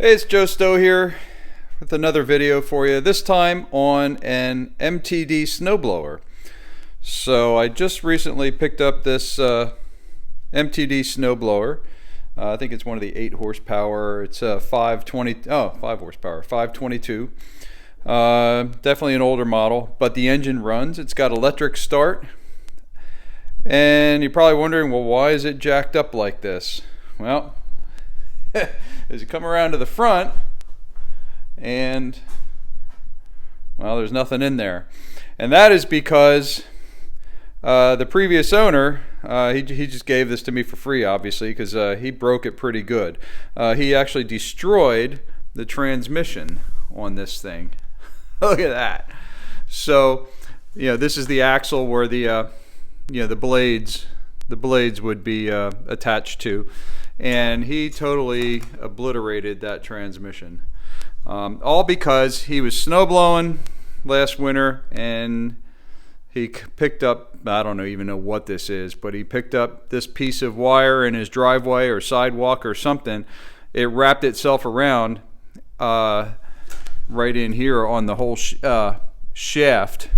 Hey, it's Joe Stoe here with another video for you, this time on an MTD snowblower. So I just recently picked up this MTD snowblower. I think it's one of the 8 horsepower. It's a 5 horsepower, 522. Definitely an older model, but the engine runs. It's got electric start. And you're probably wondering, well, why is it jacked up like this? Well, as you come around to the front, and well, there's nothing in there, and that is because the previous owner, he just gave this to me for free, obviously, because he broke it pretty good. He actually destroyed the transmission on this thing. Look at that. So, this is the axle where the the blades would be attached to. And he totally obliterated that transmission. All because he was snowblowing last winter and he picked up, I don't even know what this is, but he picked up this piece of wire in his driveway or sidewalk or something. It wrapped itself around right in here on the whole shaft,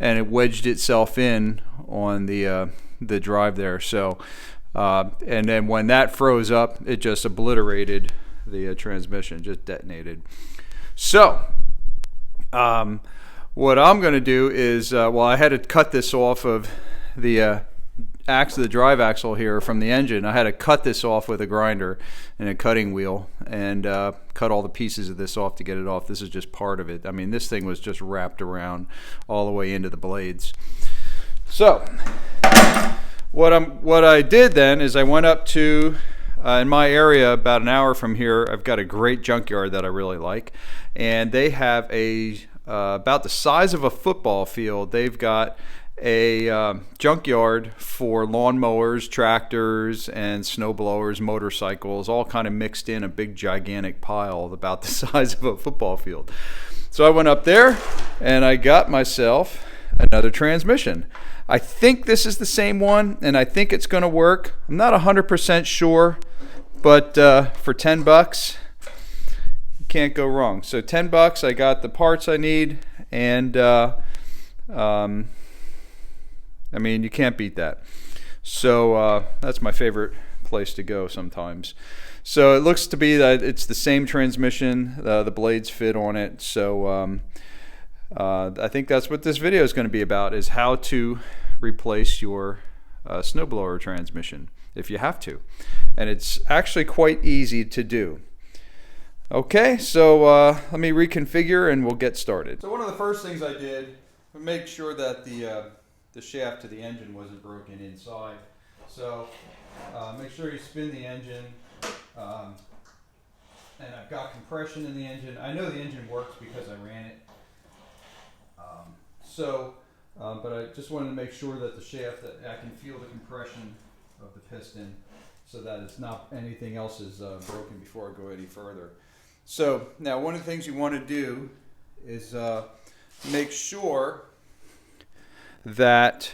and it wedged itself in on the drive there. So and then when that froze up, it just obliterated the transmission, just detonated. So what I'm going to do is, well, I had to cut this off of the the drive axle here from the engine. I had to cut this off with a grinder and a cutting wheel and cut all the pieces of this off to get it off. This is just part of it. I mean, this thing was just wrapped around all the way into the blades. So what I did then is I went up to, in my area about an hour from here, I've got a great junkyard that I really like, and they have a about the size of a football field. They've got a junkyard for lawnmowers, tractors, and snowblowers, motorcycles, all kind of mixed in a big gigantic pile about the size of a football field. So I went up there and I got myself another transmission. I think this is the same one, and I think it's going to work. I'm not 100% sure, but for 10 bucks, you can't go wrong. So 10 bucks, I got the parts I need, and I mean, you can't beat that. So that's my favorite place to go sometimes. So it looks to be that it's the same transmission. The blades fit on it. So I think that's what this video is going to be about, is how to replace your snowblower transmission if you have to. And it's actually quite easy to do. Okay, so let me reconfigure and we'll get started. So one of the first things I did was make sure that the shaft to the engine wasn't broken inside. So make sure you spin the engine, and I've got compression in the engine. I know the engine works because I ran it. But I just wanted to make sure that the shaft, that I can feel the compression of the piston so that it's not, anything else is broken before I go any further. So now one of the things you want to do is make sure that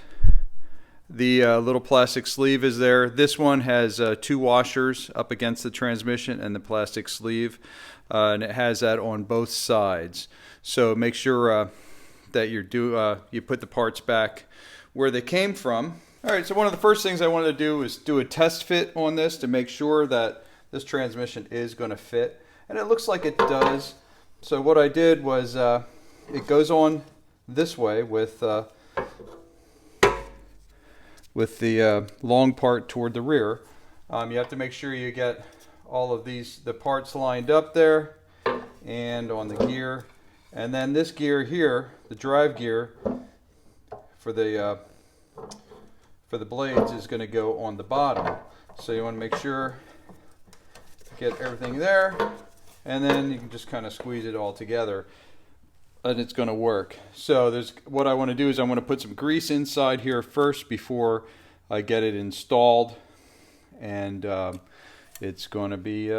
the little plastic sleeve is there. This one has 2 washers up against the transmission and the plastic sleeve, and it has that on both sides. So make sure that you put the parts back where they came from. All right, so one of the first things I wanted to do is do a test fit on this to make sure that this transmission is going to fit, and it looks like it does. So what I did was it goes on this way with the long part toward the rear. You have to make sure you get all of the parts lined up there and on the gear. And then this gear here, the drive gear for the blades, is going to go on the bottom. So you want to make sure you get everything there, and then you can just kind of squeeze it all together, and it's going to work. So what I want to do is I want to put some grease inside here first before I get it installed, and it's going to be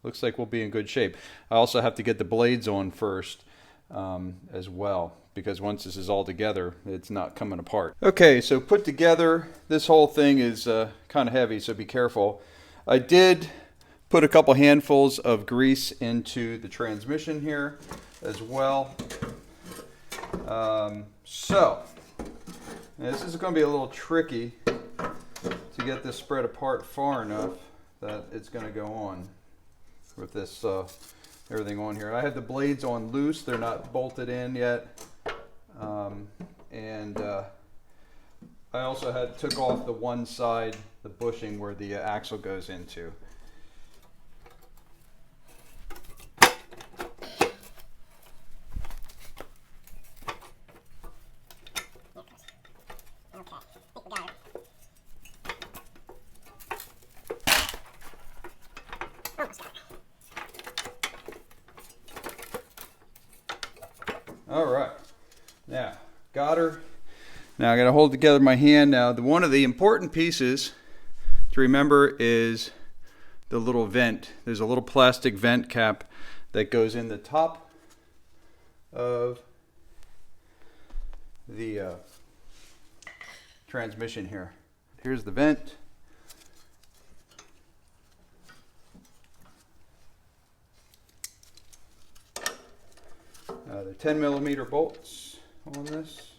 looks like we'll be in good shape. I also have to get the blades on first as well, because once this is all together, it's not coming apart. Okay, so put together, this whole thing is kind of heavy, so be careful. I did Put a couple handfuls of grease into the transmission here as well. So this is going to be a little tricky to get this spread apart far enough that it's going to go on with this everything on here. I have the blades on loose, they're not bolted in yet, and I also took off the one side, the bushing where the axle goes into. All right, now got her. Now I got to hold together my hand. Now one of the important pieces to remember is the little vent. There's a little plastic vent cap that goes in the top of the transmission here. Here's the vent. The 10mm bolts on this.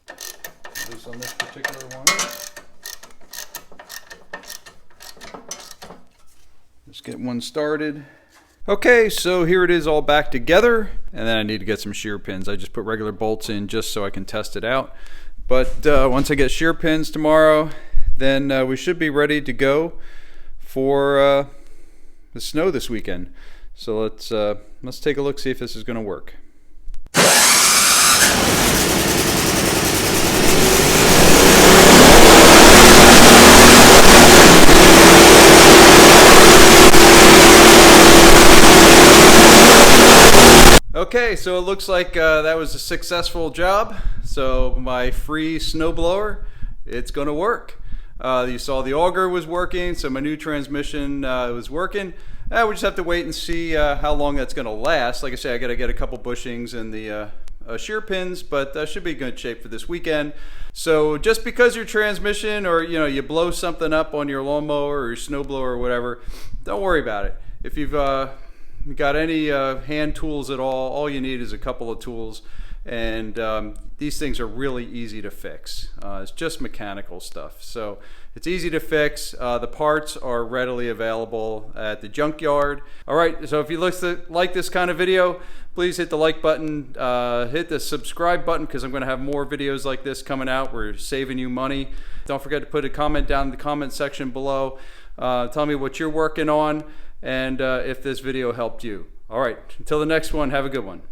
At least on this particular one. Let's get one started. Okay, so here it is all back together, and then I need to get some shear pins. I just put regular bolts in just so I can test it out. But once I get shear pins tomorrow, then we should be ready to go for the snow this weekend. So let's take a look, see if this is going to work. Okay, so it looks like that was a successful job. So my free snowblower, it's going to work. You saw the auger was working, so my new transmission was working. We just have to wait and see how long that's going to last. Like I say, I got to get a couple bushings and the shear pins, but that should be in good shape for this weekend. So just because your transmission or you blow something up on your lawnmower or your snowblower or whatever, don't worry about it. If you've got any hand tools at all you need is a couple of tools. And these things are really easy to fix. It's just mechanical stuff. So it's easy to fix. The parts are readily available at the junkyard. All right, so if you like this kind of video, please hit the like button, hit the subscribe button, because I'm going to have more videos like this coming out. We're saving you money. Don't forget to put a comment down in the comment section below. Tell me what you're working on and if this video helped you. All right, until the next one, have a good one.